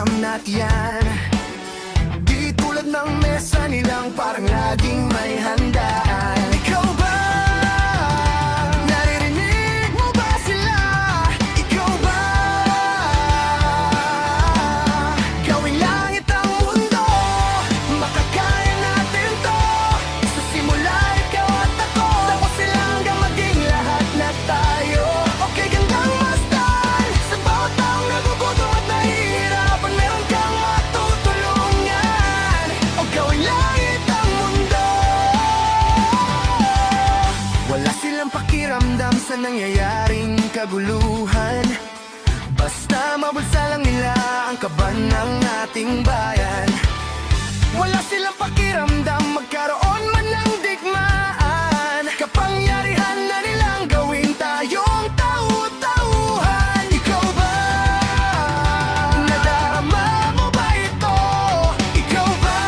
alam na't yan. Di tulad ng mesa nilang parang laging may handaan. Ikaw ba? Naririnig mo ba sila? Ikaw ba? Gawing langit ang mundo, makakaya natin to. Sa simula ikaw at ako, tapos sila hanggang maging lahat na tayo. Okay, gandang masdan, sa bawat taong nagugutom at nahihirapan, meron kang matutulungan. O gawing langit ang mundo. Wala silang pakiramdam sa nangyayaring kaguluhan, basta mabulsa lang nila ang kaban ng ating bayan. Wala silang pakiramdam magkaroon man ng digmaan, kapangyarihan na nilang gawin tayong tau-tauhan. Ikaw ba? Nadarama mo ba ito? Ikaw ba?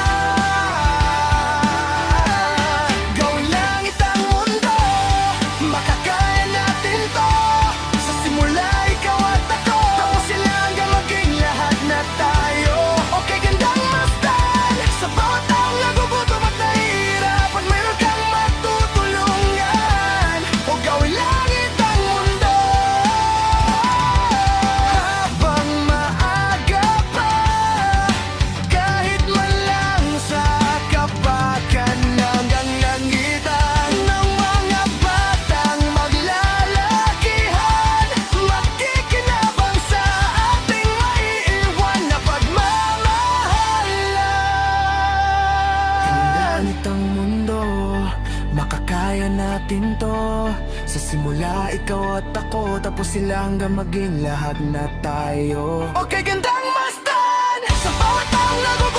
Gawing langit ang mundo, makakaya natin to. Sa simula ikaw at ako, tapos sila hanggang maging lahat na tayo. Okay, gandang masdan, sa bawat taong nagugutom at nahihirapan, mayroon kang matutulungan. O gawing langit ang mundo. Habang maaga pa, kahit man lang sa kapakan hanggang langitan ng mga batang maglalakihan, makikinabang sa ating maiiwan na pagmamahalan. Langit ang mundo, makakaya natin to. Sa simula ikaw at ako, tapos sila hanggang maging lahat na tayo. Okay, gandang masdan, sa bawat taong nagugutom